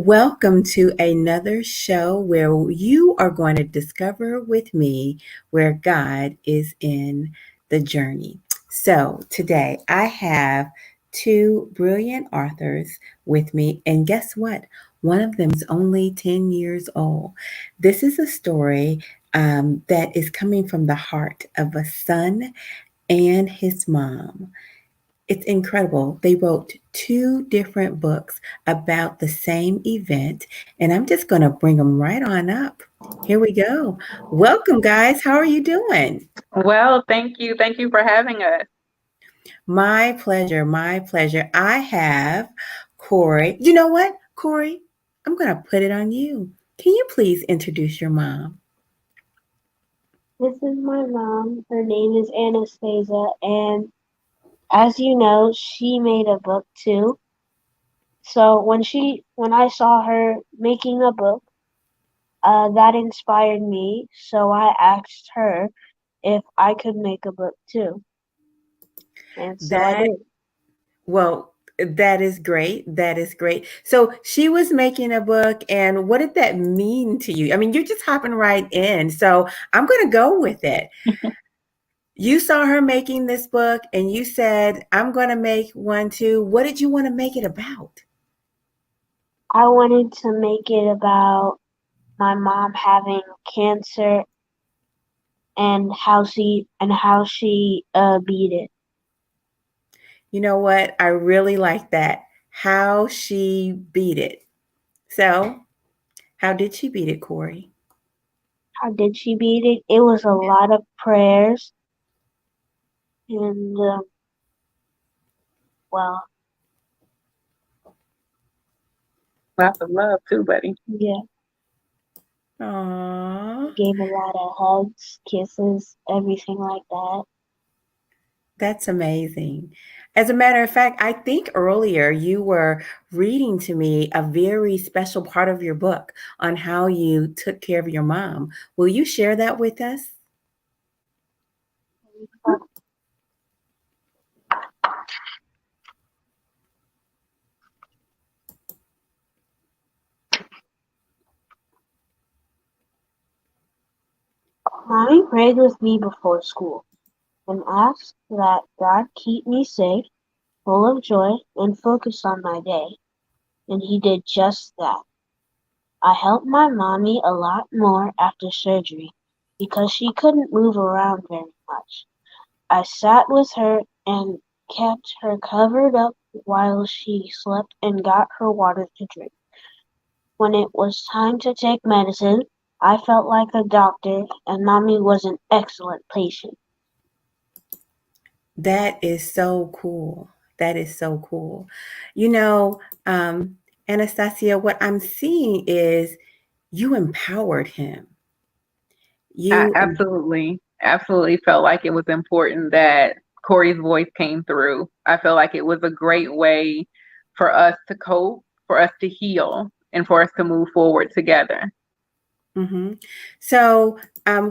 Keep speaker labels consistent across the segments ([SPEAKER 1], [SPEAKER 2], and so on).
[SPEAKER 1] Welcome to another show where you are going to discover with me where God is in the journey. So, today I have two brilliant authors with me, and guess what? One of them is only 10 years old. This is a story that is coming from the heart of a son and his mom. It's incredible. They wrote two different books about the same event, and I'm just going to bring them right on up. Here we go. Welcome, guys. How are you doing?
[SPEAKER 2] Well, thank you. Thank you for having us.
[SPEAKER 1] My pleasure. My pleasure. I have Corey. You know what, Corey? I'm going to put it on you. Can you please introduce your mom?
[SPEAKER 3] This is my mom. Her name is Anastasia, and as you know, she made a book too. So when I saw her making a book, that inspired me. So I asked her if I could make a book too, and so I
[SPEAKER 1] That,
[SPEAKER 3] did.
[SPEAKER 1] well, that is great. That is great. So she was making a book, and what did that mean to you? I mean, you're just hopping right in. So I'm going to go with it. You saw her making this book, and you said, I'm going to make one too. What did you want to make it about?
[SPEAKER 3] I wanted to make it about my mom having cancer and how she beat it.
[SPEAKER 1] You know what? I really like that. How she beat it. So, how did she beat it, Corey?
[SPEAKER 3] How did she beat it? It was a lot of prayers and well,
[SPEAKER 2] Lots of love too, buddy.
[SPEAKER 3] yeah.
[SPEAKER 1] Aww.
[SPEAKER 3] Gave a lot of hugs, kisses, everything like that.
[SPEAKER 1] That's amazing. As a matter of fact, I think earlier you were reading to me a very special part of your book on how you took care of your mom. Will you share that with us?
[SPEAKER 3] Mommy prayed with me before school and asked that God keep me safe, full of joy, and focused on my day. And he did just that. I helped my mommy a lot more after surgery because she couldn't move around very much. I sat with her and kept her covered up while she slept and got her water to drink. When it was time to take medicine, I felt like a doctor, and Mommy was an excellent patient.
[SPEAKER 1] That is so cool. That is so cool. You know, Anastasia, what I'm seeing is you empowered him.
[SPEAKER 2] I
[SPEAKER 1] You,
[SPEAKER 2] absolutely felt like it was important that Corey's voice came through. I felt like it was a great way for us to cope, for us to heal, and for us to move forward together.
[SPEAKER 1] mhm. So,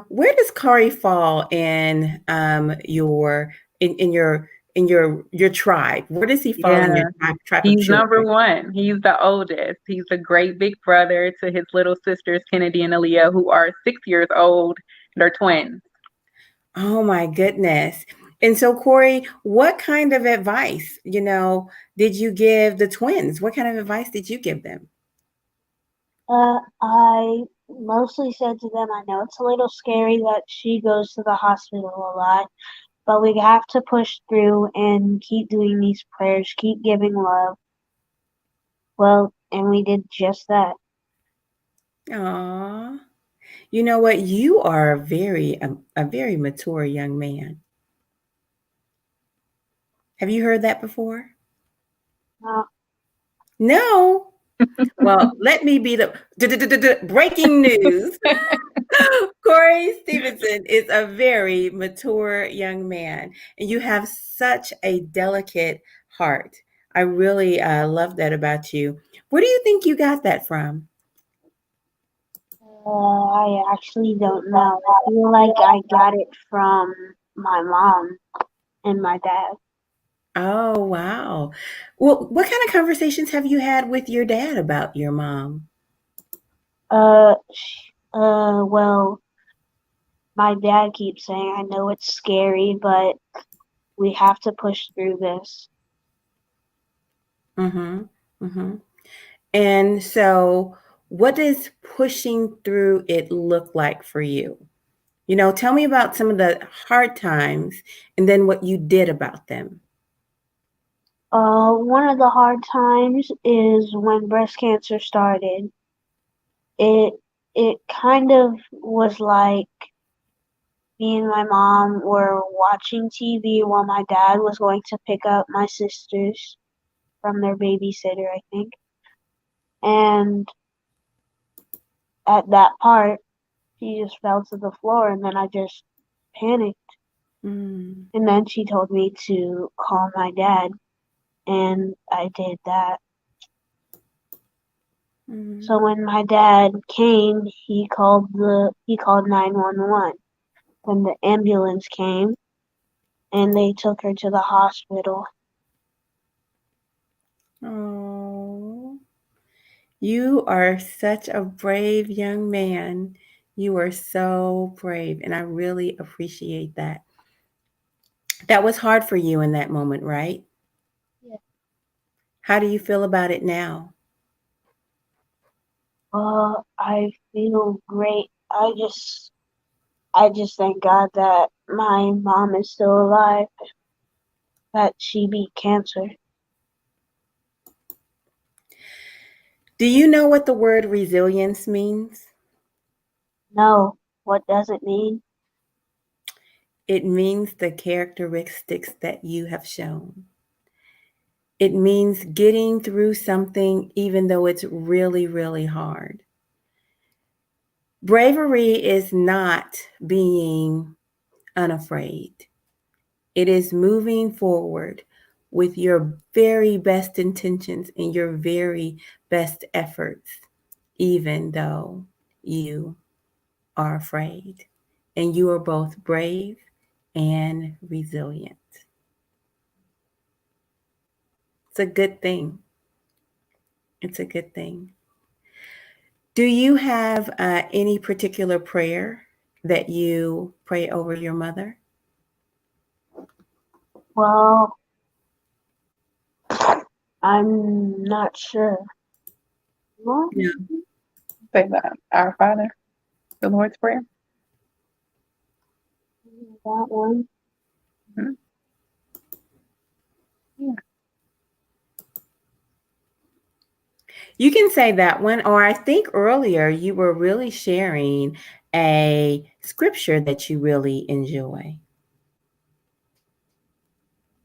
[SPEAKER 1] where does Corey fall in your tribe? Where does he fall in your
[SPEAKER 2] Yeah.
[SPEAKER 1] tribe of
[SPEAKER 2] He's number
[SPEAKER 1] children?
[SPEAKER 2] one. He's the oldest. He's a great big brother to his little sisters, Kennedy and Aaliyah, who are 6 years old and are twins.
[SPEAKER 1] Oh my goodness. And so, Corey, what kind of advice, did you give the twins? What kind of advice did you give them?
[SPEAKER 3] I mostly said to them, I know it's a little scary that she goes to the hospital a lot, but we have to push through and keep doing these prayers, keep giving love. Well, and we did just that.
[SPEAKER 1] Aw. You know what? You are a very mature young man. Have you heard that before?
[SPEAKER 3] Uh,
[SPEAKER 1] No. Well, let me be the breaking news. Corey Stevenson is a very mature young man, and you have such a delicate heart. I really love that about you. Where do you think you got that from?
[SPEAKER 3] I actually don't know. I feel like I got it from my mom and my dad.
[SPEAKER 1] Oh, wow. Well, what kind of conversations have you had with your dad about your mom?
[SPEAKER 3] Well, my dad keeps saying, I know it's scary, but we have to push through this.
[SPEAKER 1] Mm-hmm. Mm-hmm. And so, what does pushing through it look like for you? Tell me about some of the hard times and then what you did about them.
[SPEAKER 3] One of the hard times is when breast cancer started. It it kind of was like me and my mom were watching TV while my dad was going to pick up my sisters from their babysitter, I think. And at that part, she just fell to the floor, and then I just panicked.
[SPEAKER 1] Mm,
[SPEAKER 3] And then she told me to call my dad, and I did that.
[SPEAKER 1] mm.
[SPEAKER 3] So when my dad came, he called 911. Then the ambulance came, and they took her to the hospital.
[SPEAKER 1] Oh, you are such a brave young man. You are so brave, and I really appreciate that. That was hard for you in that moment, right?
[SPEAKER 3] Yeah.
[SPEAKER 1] How do you feel about it now?
[SPEAKER 3] I feel great. I just thank God that my mom is still alive, that she beat cancer.
[SPEAKER 1] Do you know what the word resilience means?
[SPEAKER 3] No, what does it mean?
[SPEAKER 1] It means the characteristics that you have shown. It means getting through something even though it's really, really hard. Bravery is not being unafraid, it is moving forward with your very best intentions and your very best efforts, even though you are afraid. And you are both brave and resilient. It's a good thing. It's a good thing. Do you have any particular prayer that you pray over your mother?
[SPEAKER 3] Well, I'm not sure. What?
[SPEAKER 1] No.
[SPEAKER 2] Say that. Our Father, the Lord's Prayer.
[SPEAKER 3] That one?
[SPEAKER 2] Mhm. Yeah.
[SPEAKER 1] You can say that one, or I think earlier you were really sharing a scripture that you really enjoy.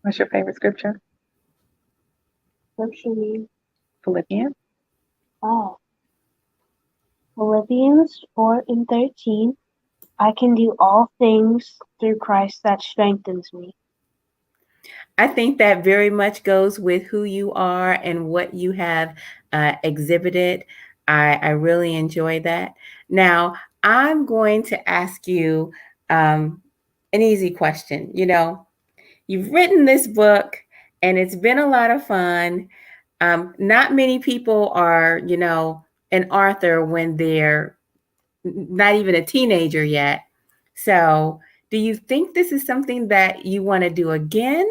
[SPEAKER 2] What's your favorite scripture?
[SPEAKER 3] Scripture name?
[SPEAKER 2] Philippians.
[SPEAKER 3] Oh, Philippians 4:13. I can do all things through Christ that strengthens me.
[SPEAKER 1] I think that very much goes with who you are and what you have exhibited. I really enjoy that. Now, I'm going to ask you an easy question. You've written this book and it's been a lot of fun. Not many people are, an author when they're not even a teenager yet. So, do you think this is something that you want to do again?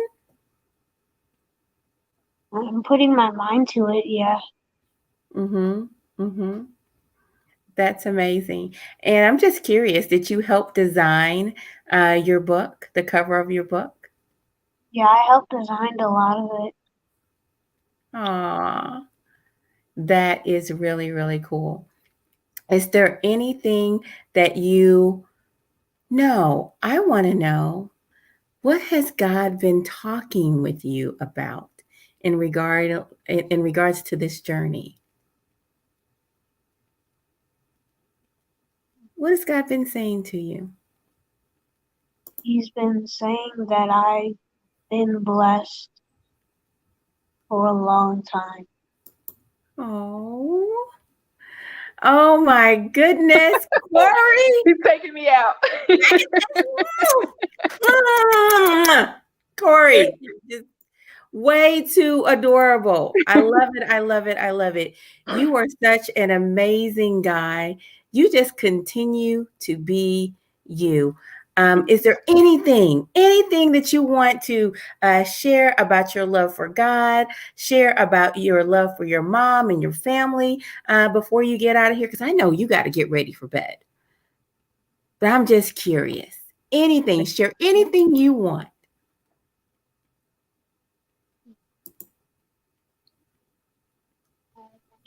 [SPEAKER 3] I'm putting my mind to it, yeah.
[SPEAKER 1] Mm-hmm. Mm-hmm. That's amazing. And I'm just curious, did you help design your book, the cover of your book?
[SPEAKER 3] Yeah, I helped design a lot of it.
[SPEAKER 1] Aw, that is really, really cool. Is there anything that you know? I want to know, what has God been talking with you about in regards to this journey? What has God been saying to you?
[SPEAKER 3] He's been saying that I've been blessed for a long time.
[SPEAKER 1] Oh, oh my goodness, Corey.
[SPEAKER 2] He's taking me out.
[SPEAKER 1] Corey, just Way too adorable. I love it. I love it. I love it. You are such an amazing guy. You just continue to be you. Is there anything that you want to share about your love for God, share about your love for your mom and your family before you get out of here? Because I know you got to get ready for bed. But I'm just curious. Anything, share anything you want.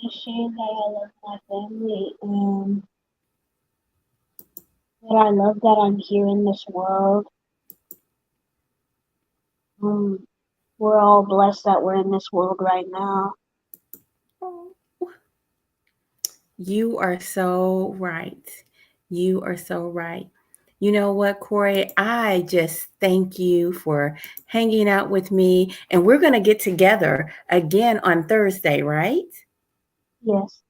[SPEAKER 3] I share that I love my family and that I love that I'm here in this world. Um, we're all blessed that we're in this world right now.
[SPEAKER 1] You are so right. You are so right. You know what, Corey? I just thank you for hanging out with me. And we're going to get together again on Thursday, right?
[SPEAKER 3] Yes.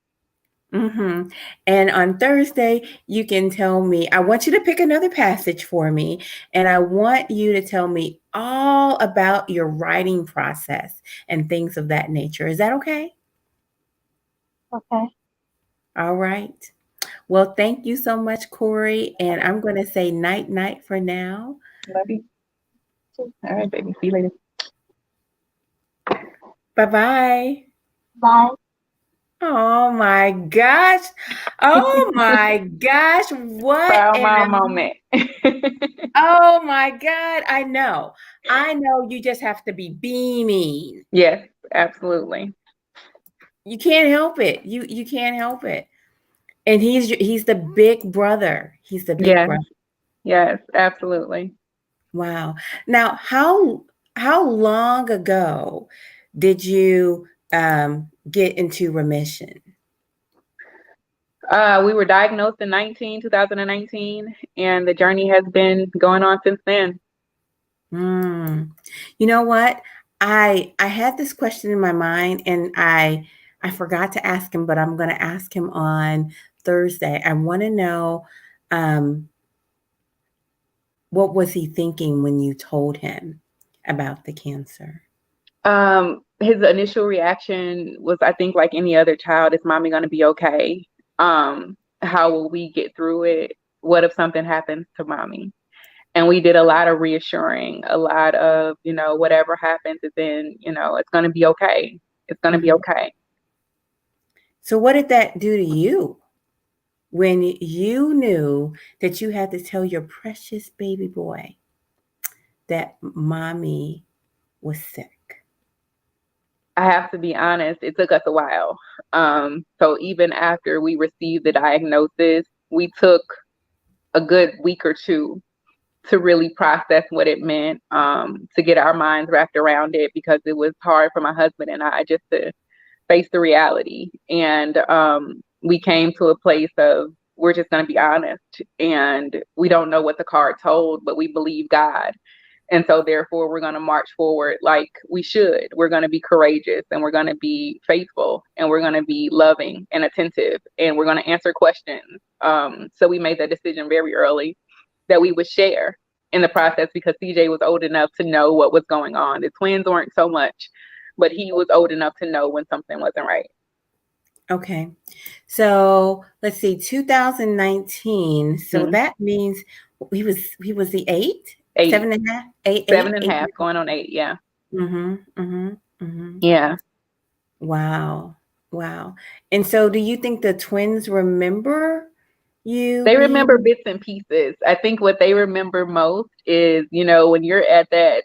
[SPEAKER 1] Mm-hmm. And on Thursday, you can tell me, I want you to pick another passage for me, and I want you to tell me all about your writing process and things of that nature. Is that okay?
[SPEAKER 3] Okay.
[SPEAKER 1] All right. Well, thank you so much, Corey. And I'm going to say night, night for now.
[SPEAKER 2] Love you. All right, baby. See you later.
[SPEAKER 1] Bye bye.
[SPEAKER 3] Bye.
[SPEAKER 1] Oh my gosh. Oh my gosh. What
[SPEAKER 2] Proud
[SPEAKER 1] an
[SPEAKER 2] mom moment.
[SPEAKER 1] oh my God. I know. I know you just have to be beaming.
[SPEAKER 2] Yes, absolutely.
[SPEAKER 1] You can't help it. You can't help it. And he's the big brother. He's the big
[SPEAKER 2] Yes,
[SPEAKER 1] brother.
[SPEAKER 2] yes, absolutely.
[SPEAKER 1] Wow. Now, how long ago did you get into remission?
[SPEAKER 2] We were diagnosed in 2019, and the journey has been going on since then.
[SPEAKER 1] Mm. You know what? I had this question in my mind, and I forgot to ask him, but I'm going to ask him on Thursday. I want to know um, what was he thinking when you told him about the cancer?
[SPEAKER 2] His initial reaction was, I think, like any other child, is mommy going to be okay? How will we get through it? What if something happens to mommy? And we did a lot of reassuring, a lot of, whatever happens, then, it's going to be okay. It's going to be
[SPEAKER 1] Mhm.
[SPEAKER 2] okay.
[SPEAKER 1] So, what did that do to you when you knew that you had to tell your precious baby boy that mommy was sick?
[SPEAKER 2] I have to be honest, it took us a while. So even after we received the diagnosis, we took a good week or two to really process what it meant, to get our minds wrapped around it, because it was hard for my husband and I just to face the reality. And we came to a place of, we're just going to be honest, and we don't know what the card told, but we believe God. And so therefore we're going to march forward like we should. We're going to be courageous, and we're going to be faithful, and we're going to be loving and attentive, and we're going to answer questions. So we made that decision very early, that we would share in the process, because CJ was old enough to know what was going on. The twins weren't so much, but he was old enough to know when something wasn't right.
[SPEAKER 1] Okay. So let's see, 2019. So
[SPEAKER 2] Mm.
[SPEAKER 1] that means he was the eight,
[SPEAKER 2] 8,
[SPEAKER 1] 7.5, eight,
[SPEAKER 2] 7.5, going on 8. Yeah.
[SPEAKER 1] Mm-hmm. Mm-hmm. Mm-hmm.
[SPEAKER 2] Yeah.
[SPEAKER 1] Wow. Wow. And so do you think the twins remember you
[SPEAKER 2] They remember
[SPEAKER 1] being
[SPEAKER 2] bits and pieces. I think what they remember most is, when you're at that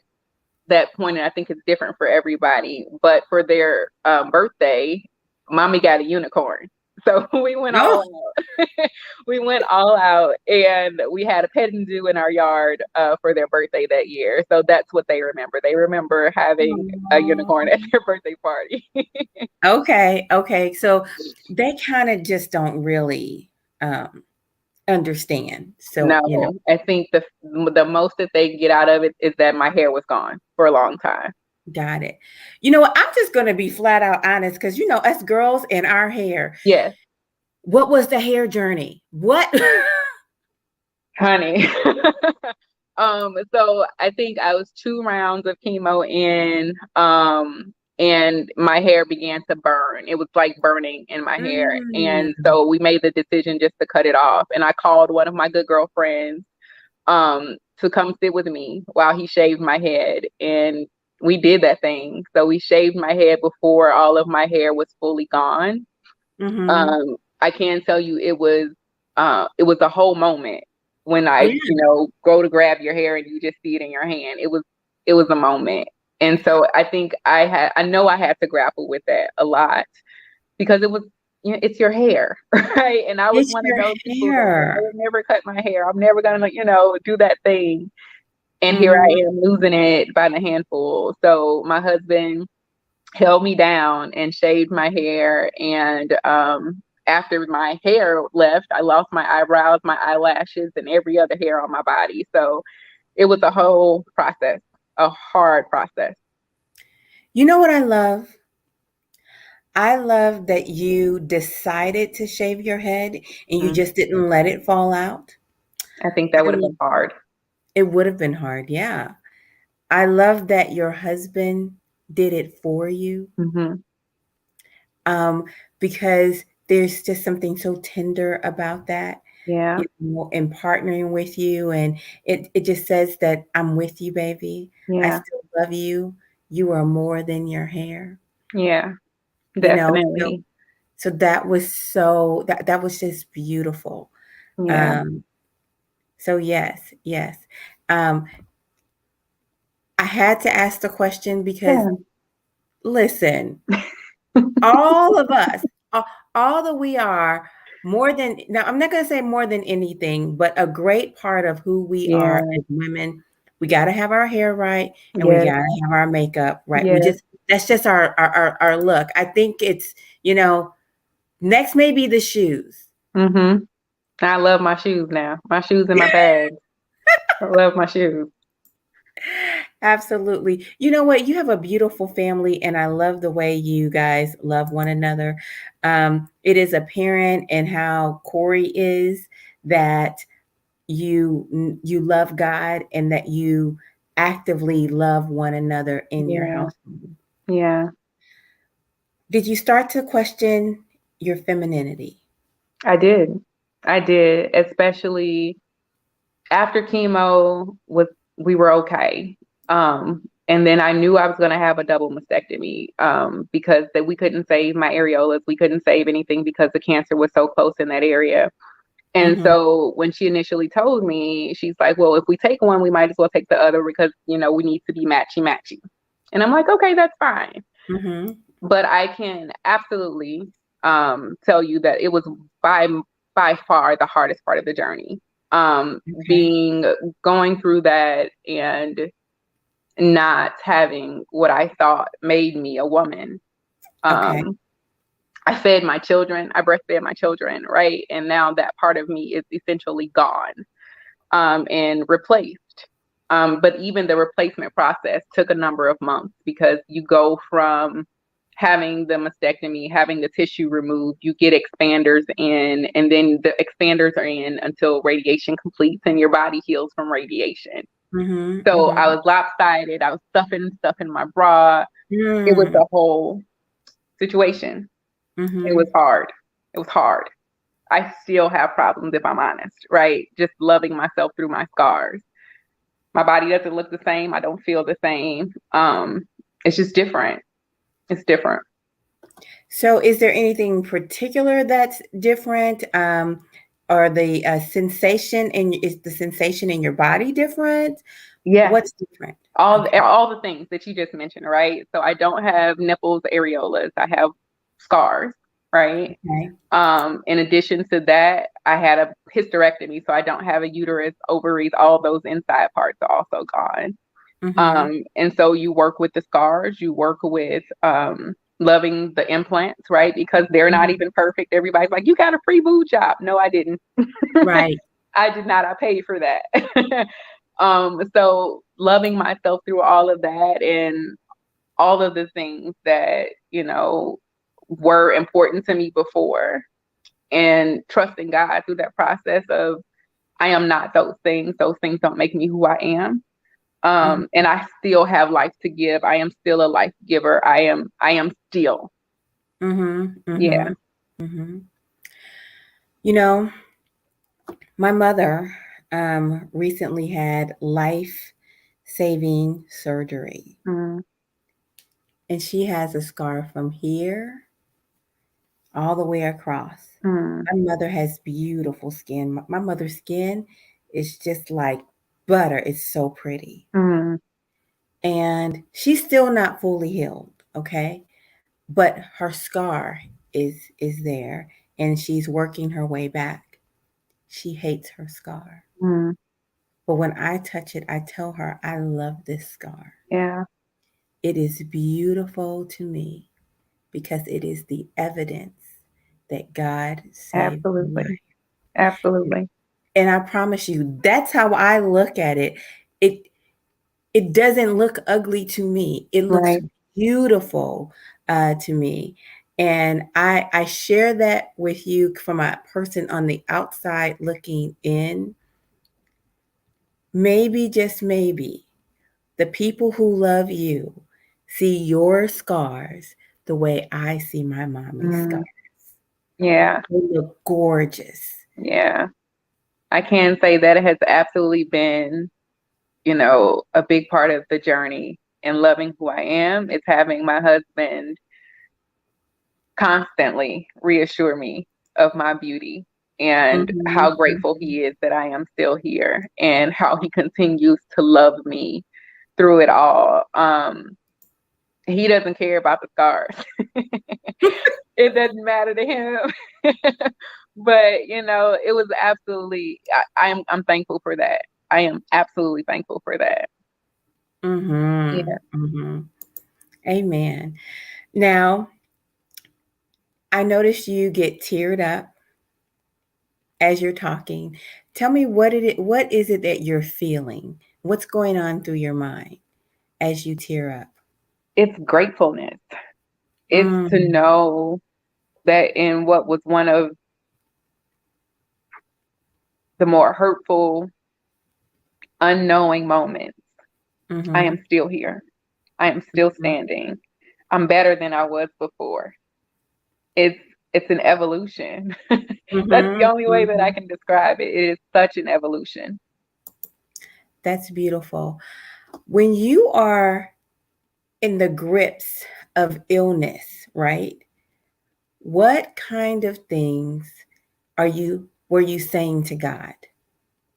[SPEAKER 2] point, and I think it's different for everybody, but for their birthday, mommy got a unicorn. So we went all
[SPEAKER 1] oh,
[SPEAKER 2] out. We went all out, and we had a petting zoo in our yard for their birthday that year. So that's what they remember. They remember having a unicorn at their birthday party.
[SPEAKER 1] okay. Okay. So they kind of just don't really understand. So,
[SPEAKER 2] No, I think the most that they get out of it is that my hair was gone for a long time.
[SPEAKER 1] got it. You know what? I'm just going to be flat out honest because, us girls and our hair.
[SPEAKER 2] Yes,
[SPEAKER 1] What was the hair journey? What?
[SPEAKER 2] honey. So I think I was 2 rounds of chemo in, and my hair began to burn. It was like burning in my hair. And
[SPEAKER 1] Mm.
[SPEAKER 2] so we made the decision just to cut it off. And I called one of my good girlfriends, to come sit with me while he shaved my head. And we did that thing. So we shaved my head before all of my hair was fully gone.
[SPEAKER 1] Mm-hmm.
[SPEAKER 2] I can tell you it was a whole moment when I,
[SPEAKER 1] Yeah.
[SPEAKER 2] go to grab your hair and you just see it in your hand. It was a moment. And so I think I know I had to grapple with that a lot because it was, it's your hair, right? And I was
[SPEAKER 1] It's
[SPEAKER 2] one of
[SPEAKER 1] your
[SPEAKER 2] those people that said, I
[SPEAKER 1] hair.
[SPEAKER 2] would never cut my hair. I'm never gonna, do that thing. And here I
[SPEAKER 1] Mm-hmm.
[SPEAKER 2] am losing it by the handful. So my husband held me down and shaved my hair. And after my hair left, I lost my eyebrows, my eyelashes, and every other hair on my body. So it was a whole process, a hard process.
[SPEAKER 1] You know what I love? I love that you decided to shave your head and you
[SPEAKER 2] Mm.
[SPEAKER 1] just didn't let it fall out.
[SPEAKER 2] I think that
[SPEAKER 1] I
[SPEAKER 2] would have
[SPEAKER 1] mean,
[SPEAKER 2] been hard.
[SPEAKER 1] it would have been hard, yeah. I love that your husband did it for you,
[SPEAKER 2] Hmm.
[SPEAKER 1] um, because there's just something so tender about that,
[SPEAKER 2] Yeah,
[SPEAKER 1] in partnering with you, and it just says that I'm with you, baby. I
[SPEAKER 2] yeah,
[SPEAKER 1] still love you. You are more than your hair,
[SPEAKER 2] yeah,
[SPEAKER 1] you know. So,
[SPEAKER 2] definitely.
[SPEAKER 1] so that was that was just beautiful.
[SPEAKER 2] Yeah,
[SPEAKER 1] Um, so yes, yes. Um, I had to ask the question because
[SPEAKER 2] yeah,
[SPEAKER 1] listen, all of us, all that we are, more than now, I'm not going to say more than anything, but a great part of who we are
[SPEAKER 2] yeah,
[SPEAKER 1] as women, we got to have our hair right and we
[SPEAKER 2] yes,
[SPEAKER 1] got to have our makeup right. We
[SPEAKER 2] yes.
[SPEAKER 1] just, that's just our look. I think it's, next may be the shoes.
[SPEAKER 2] Hmm. I love my shoes now. My shoes in my bag. I love my shoes.
[SPEAKER 1] Absolutely. You know what? You have a beautiful family, and I love the way you guys love one another. It is apparent in how Corey is that you love God and that you actively love one another in your
[SPEAKER 2] Yeah,
[SPEAKER 1] household.
[SPEAKER 2] yeah,
[SPEAKER 1] Did you start to question your femininity?
[SPEAKER 2] I did. I did, especially after chemo was we were okay. And then I knew I was going to have a double mastectomy, because that we couldn't save my areolas. We couldn't save anything because the cancer was so close in that area. And
[SPEAKER 1] Mm-hmm.
[SPEAKER 2] so when she initially told me, she's like, well, if we take one, we might as well take the other because, we need to be matchy matchy. And I'm like, okay, that's fine.
[SPEAKER 1] Mm-hmm.
[SPEAKER 2] But I can absolutely tell you that it was by by far the hardest part of the journey.
[SPEAKER 1] Okay.
[SPEAKER 2] Being going through that and not having what I thought made me a woman.
[SPEAKER 1] Okay.
[SPEAKER 2] Um, I fed my children, I breastfed my children, right? And now that part of me is essentially gone, and replaced. But even the replacement process took a number of months because you go from having the mastectomy, having the tissue removed, you get expanders in, and then the expanders are in until radiation completes and your body heals from radiation.
[SPEAKER 1] Mm-hmm.
[SPEAKER 2] So I
[SPEAKER 1] Mm-hmm.
[SPEAKER 2] was lopsided. I was stuffing stuff in my bra. It was
[SPEAKER 1] Mm.
[SPEAKER 2] a whole situation. It was
[SPEAKER 1] Mm-hmm.
[SPEAKER 2] hard. It was hard. I still have problems if I'm honest, right? Just loving myself through my scars. My body doesn't look the same. I don't feel the same. It's just different. It's different.
[SPEAKER 1] So, is there anything particular that's different? Or the sensation in is the sensation in your body different?
[SPEAKER 2] Yes,
[SPEAKER 1] What's different? Okay.
[SPEAKER 2] all the things that you just mentioned, right? So I don't have nipples, areolas. I have scars, right?
[SPEAKER 1] Okay.
[SPEAKER 2] In addition to that, I had a hysterectomy, so I don't have a uterus, ovaries, all those inside parts are also gone.
[SPEAKER 1] Mm-hmm.
[SPEAKER 2] And so you work with the scars, you work with loving the implants, right? Because they're not
[SPEAKER 1] Hmm.
[SPEAKER 2] even perfect. Everybody's like, you got a free boob job. No, I didn't.
[SPEAKER 1] Right.
[SPEAKER 2] I did not. I paid for that. So loving myself through all of that and all of the things that, were important to me before and trusting God through that process of I am not those things. Those things don't make me who I am.
[SPEAKER 1] Mhm.
[SPEAKER 2] And I still have life to give. I am still a life giver. I am still.
[SPEAKER 1] Mhm.
[SPEAKER 2] Yeah.
[SPEAKER 1] Mhm. Mhm. You know, my mother recently had life-saving surgery,
[SPEAKER 2] Mm,
[SPEAKER 1] and she has a scar from here all the way across.
[SPEAKER 2] mm,
[SPEAKER 1] My mother has beautiful skin. My mother's skin is just like butter. It's so pretty.
[SPEAKER 2] mm,
[SPEAKER 1] And she's still not fully healed, okay? But her scar is there and she's working her way back. She hates her scar.
[SPEAKER 2] mm.
[SPEAKER 1] But when I touch it, I tell her I love this scar.
[SPEAKER 2] Yeah.
[SPEAKER 1] It is beautiful to me because it is the evidence that God saved my
[SPEAKER 2] Absolutely. Absolutely.
[SPEAKER 1] and I promise you, that's how I look at it. It it doesn't look ugly to me. It looks
[SPEAKER 2] Right.
[SPEAKER 1] beautiful to me. And I share that with you from a person on the outside looking in. Maybe, just maybe, the people who love you see your scars the way I see my mommy's scars.
[SPEAKER 2] Mm. Yeah.
[SPEAKER 1] They look gorgeous.
[SPEAKER 2] Yeah. I can say that it has absolutely been, a big part of the journey in loving who I am. It's having my husband constantly reassure me of my beauty and
[SPEAKER 1] Mhm,
[SPEAKER 2] how grateful
[SPEAKER 1] mhm.
[SPEAKER 2] he is that I am still here and how he continues to love me through it all. He doesn't care about the scars. It doesn't matter to him. But it was absolutely I'm thankful for that. I am absolutely thankful for that.
[SPEAKER 1] Mhm,
[SPEAKER 2] Yeah.
[SPEAKER 1] mhm. Amen. Now, I noticed you get teared up as you're talking. Tell me what is it that you're feeling? What's going on through your mind as you tear up?
[SPEAKER 2] It's gratefulness. It's to
[SPEAKER 1] Mm,
[SPEAKER 2] know that in what was one of the more hurtful, unknowing moments, I am
[SPEAKER 1] mhm,
[SPEAKER 2] still here. I am still
[SPEAKER 1] mm,
[SPEAKER 2] standing. I'm better than I was before. It's it's an evolution. That's the
[SPEAKER 1] mhm,
[SPEAKER 2] only way that I
[SPEAKER 1] mhm.
[SPEAKER 2] can describe it. It is such an evolution.
[SPEAKER 1] That's beautiful. When you are in the grips of illness, right? What kind of things were you saying to God?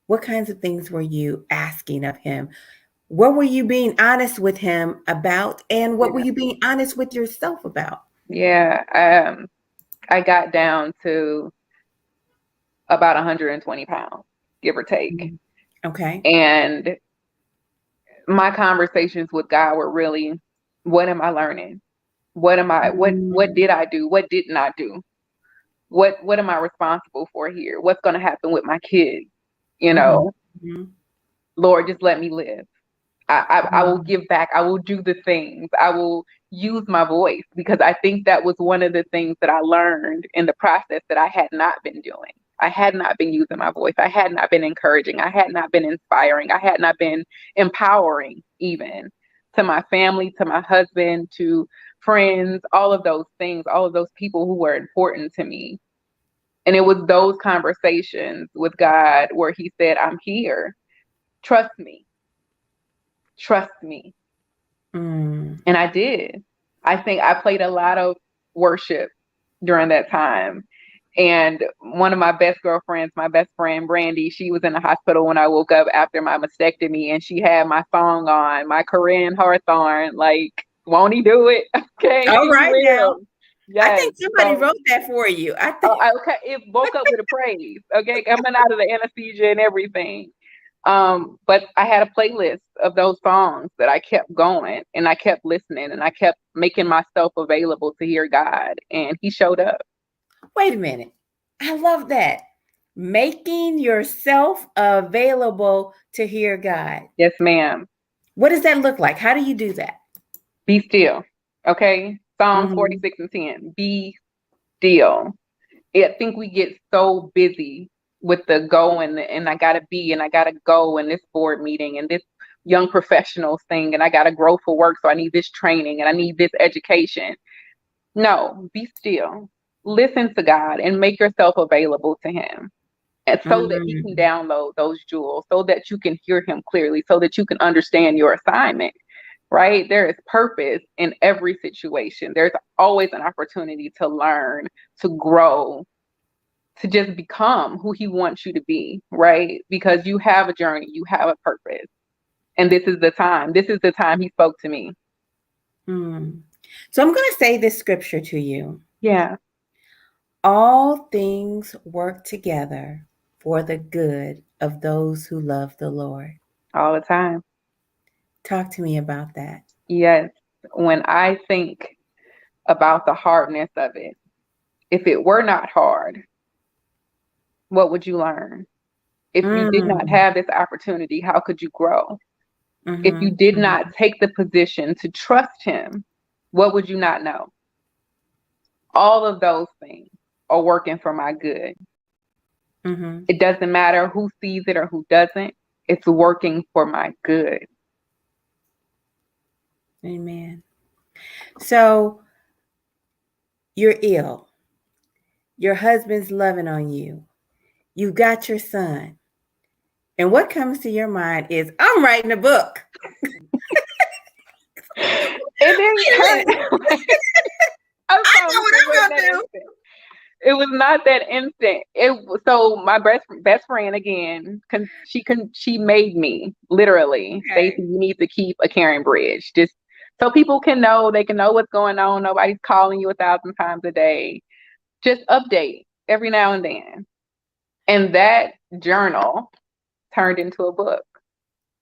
[SPEAKER 1] What kinds of things were you asking of him? What were you being honest with him about? And what were
[SPEAKER 2] Yeah.
[SPEAKER 1] you being honest with yourself about?
[SPEAKER 2] Yeah. I got down to about 120 pounds, give or take.
[SPEAKER 1] Mhm. Okay.
[SPEAKER 2] And my conversations with God were really, what am I learning? What
[SPEAKER 1] Mm,
[SPEAKER 2] did I do? What didn't I do? What am I responsible for here? What's gonna happen with my kids? You
[SPEAKER 1] mhm,
[SPEAKER 2] know,
[SPEAKER 1] mhm,
[SPEAKER 2] Lord, just let me live. I will
[SPEAKER 1] mhm,
[SPEAKER 2] give back. I will do the things. I will use my voice because I think that was one of the things that I learned in the process that I had not been doing. I had not been using my voice. I had not been encouraging. I had not been inspiring. I had not been empowering even to my family, to my husband, to friends, all of those things, all of those people who were important to me. And it was those conversations with God where he said, I'm here. Trust me. Trust me.
[SPEAKER 1] mm,
[SPEAKER 2] And I did. I think I played a lot of worship during that time. And one of my best girlfriends, my best friend Brandy, she was in the hospital when I woke up after my mastectomy, and she had my song on, my Korean Hawthorne, like, won't he do it? Okay,
[SPEAKER 1] all
[SPEAKER 2] he
[SPEAKER 1] right now.
[SPEAKER 2] will.
[SPEAKER 1] I
[SPEAKER 2] Yes.
[SPEAKER 1] think somebody
[SPEAKER 2] So,
[SPEAKER 1] wrote that for you. I think
[SPEAKER 2] okay, it woke up with a praise. Okay, coming out of the anesthesia and everything. But I had a playlist of those songs that I kept going and I kept listening and I kept making myself available to hear God. And he showed up.
[SPEAKER 1] wait a minute. I love that. Making yourself available to hear God.
[SPEAKER 2] Yes, ma'am.
[SPEAKER 1] What does that look like? How do you do that?
[SPEAKER 2] Be still. Okay. Psalms
[SPEAKER 1] Mhm,
[SPEAKER 2] 46 and 10. Be still. I think we get so busy with the go and I gotta be and I gotta go in this board meeting and this young professionals thing and I gotta grow for work, so I need this training and I need this education. No, be still. Listen to God and make yourself available to him. And so that he can
[SPEAKER 1] Mm,
[SPEAKER 2] download those jewels, so that you can hear him clearly, so that you can understand your assignment, right? There is purpose in every situation. There's always an opportunity to learn, to grow, to just become who he wants you to be, right? Because you have a journey, you have a purpose. And this is the time. This is the time he spoke to me.
[SPEAKER 1] mm. So I'm going to say this scripture to you.
[SPEAKER 2] Yeah,
[SPEAKER 1] All things work together for the good of those who love the Lord.
[SPEAKER 2] all the time.
[SPEAKER 1] Talk to me about that.
[SPEAKER 2] Yes. When I think about the hardness of it, if it were not hard, what would you learn? If you did not
[SPEAKER 1] Mm,
[SPEAKER 2] have this opportunity, how could you grow? If you
[SPEAKER 1] mhm,
[SPEAKER 2] did
[SPEAKER 1] mhm,
[SPEAKER 2] not take the position to trust him, what would you not know? All of those things are working for my good.
[SPEAKER 1] mhm.
[SPEAKER 2] It doesn't matter who sees it or who doesn't. It's working for my good.
[SPEAKER 1] Amen. So you're ill. Your husband's loving on you. You got your son. And what comes to your mind is, I'm writing a book.
[SPEAKER 2] It didn't
[SPEAKER 1] Wait a
[SPEAKER 2] turn
[SPEAKER 1] minute.
[SPEAKER 2] that way. I
[SPEAKER 1] I know
[SPEAKER 2] promise
[SPEAKER 1] what
[SPEAKER 2] it
[SPEAKER 1] I'm
[SPEAKER 2] wasn't
[SPEAKER 1] going
[SPEAKER 2] that
[SPEAKER 1] to do.
[SPEAKER 2] instant. It was not that instant. So my best friend again, she made me literally. Stacey,
[SPEAKER 1] Okay.
[SPEAKER 2] you need to keep a caring bridge, just so people can know. They can know what's going on. Nobody's calling you 1,000 times a day. Just update every now and then. And that journal turned into a book.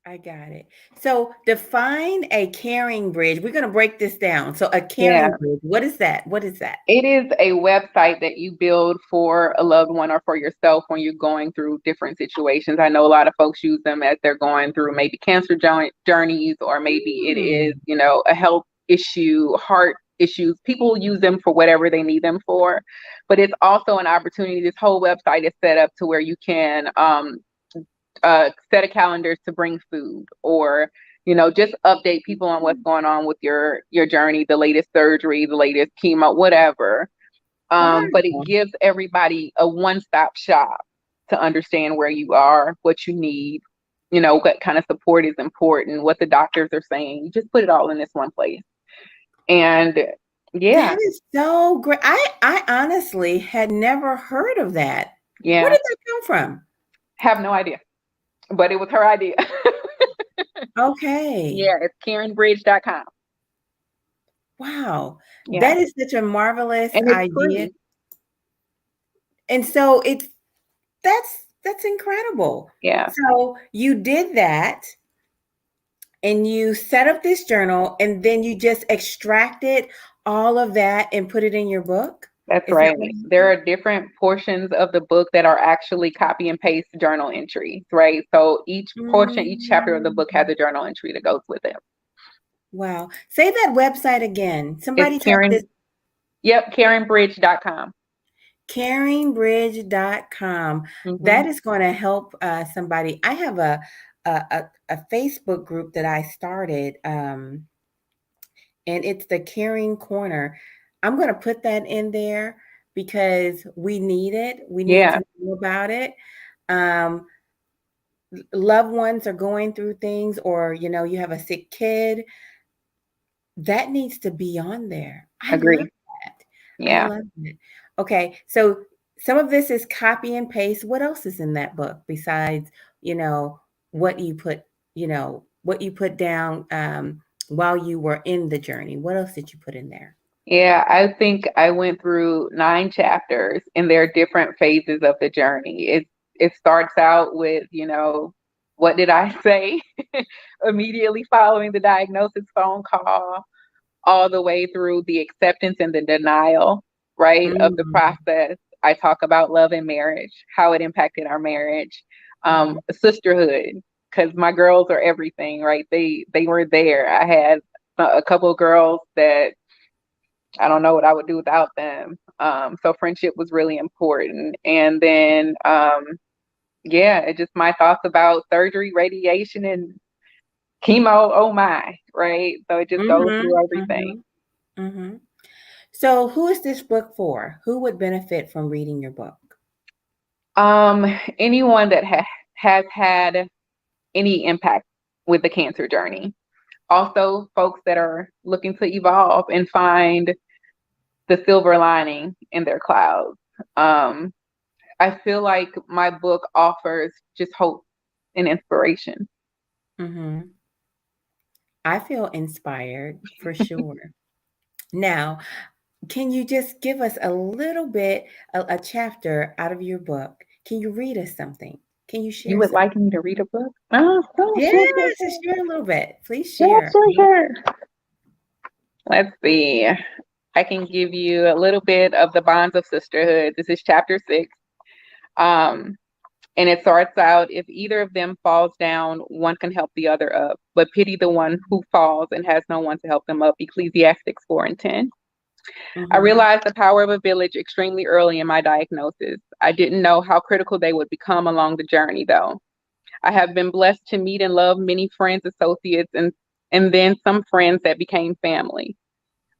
[SPEAKER 1] I got it. So define a caring bridge. We're going to break this down. So a caring
[SPEAKER 2] Yeah.
[SPEAKER 1] bridge, what is that? What is that?
[SPEAKER 2] It is a website that you build for a loved one or for yourself when you're going through different situations. I know a lot of folks use them as they're going through maybe cancer journeys, or maybe it is,
[SPEAKER 1] Mm,
[SPEAKER 2] a health issue, heart issues. People use them for whatever they need them for. But it's also an opportunity. This whole website is set up to where you can set a calendar to bring food, or just update people on what's going on with your journey, the latest surgery, the latest chemo, whatever. But it
[SPEAKER 1] wow.
[SPEAKER 2] gives everybody a one-stop shop to understand where you are, what you need, what kind of support is important, what the doctors are saying. You just put it all in this one place. And yeah,
[SPEAKER 1] That is so great. I honestly had never heard of that. Where
[SPEAKER 2] yeah,
[SPEAKER 1] did that come from?
[SPEAKER 2] have no idea, but it was her idea.
[SPEAKER 1] Okay.
[SPEAKER 2] Yeah, it's KarenBridge.com.
[SPEAKER 1] Wow.
[SPEAKER 2] Yeah,
[SPEAKER 1] That is such a marvelous
[SPEAKER 2] and it's
[SPEAKER 1] idea.
[SPEAKER 2] free.
[SPEAKER 1] And so that's incredible.
[SPEAKER 2] Yeah,
[SPEAKER 1] So you did that and you set up this journal and then you just extracted all of that and put it in your book?
[SPEAKER 2] that's
[SPEAKER 1] Is that
[SPEAKER 2] right.
[SPEAKER 1] what
[SPEAKER 2] There
[SPEAKER 1] happened?
[SPEAKER 2] are different portions of the book that are actually copy and paste journal entries, right? So each portion, each chapter of the book has
[SPEAKER 1] Mm.
[SPEAKER 2] a journal entry that goes with it.
[SPEAKER 1] Wow. Say that website again.
[SPEAKER 2] It's
[SPEAKER 1] Somebody type this.
[SPEAKER 2] KarenBridge.com.
[SPEAKER 1] Caringbridge.com.
[SPEAKER 2] Mm-hmm.
[SPEAKER 1] That is going to help somebody. I have a Facebook group that I started, and it's the Caring Corner. I'm going to put that in there because we need it. We need
[SPEAKER 2] Yeah,
[SPEAKER 1] to know about it. Um, Loved ones are going through things, or you have a sick kid. That needs to be on there. I love
[SPEAKER 2] agree.
[SPEAKER 1] that. I
[SPEAKER 2] Yeah.
[SPEAKER 1] love it. Okay, so some of this is copy and paste. What else is in that book besides, you know, what you put, what you put down while you were in the journey? What else did you put in there?
[SPEAKER 2] Yeah, I think I went through 9 chapters and there are different phases of the journey. It starts out with, what did I say immediately following the diagnosis phone call, all the way through the acceptance and the denial, right, of the
[SPEAKER 1] Mm,
[SPEAKER 2] process. I talk about love and marriage, how it impacted our marriage,
[SPEAKER 1] mhm,
[SPEAKER 2] sisterhood, because my girls are everything, right? They were there. I had a couple of girls that I don't know what I would do without them. So friendship was really important. And then yeah, it just my thoughts about surgery, radiation, and chemo. Oh my, right? So it just goes
[SPEAKER 1] Mm-hmm.
[SPEAKER 2] through everything.
[SPEAKER 1] Mm-hmm. Mm-hmm. So, who is this book for? Who would benefit from reading your book?
[SPEAKER 2] Anyone that has had any impact with the cancer journey. Also, folks that are looking to evolve and find the silver lining in their clouds. Um, I feel like my book offers just hope and inspiration.
[SPEAKER 1] Mm-hmm. I feel inspired for sure. Now, can you just give us a little bit, a chapter out of your book? Can you read us something? Can you
[SPEAKER 2] You
[SPEAKER 1] share
[SPEAKER 2] would
[SPEAKER 1] something?
[SPEAKER 2] like me to read a book?
[SPEAKER 1] Yes, just share a little bit. Please
[SPEAKER 2] Yes,
[SPEAKER 1] share.
[SPEAKER 2] sure. Let's see. I can give you a little bit of the Bonds of Sisterhood. This is chapter 6. Um, and it starts out, if either of them falls down, one can help the other up, but pity the one who falls and has no one to help them up. Ecclesiastes 4 and 10. I
[SPEAKER 1] Mm-hmm.
[SPEAKER 2] realized the power of a village extremely early in my diagnosis. I didn't know how critical they would become along the journey, though. I have been blessed to meet and love many friends, associates, and then some friends that became family.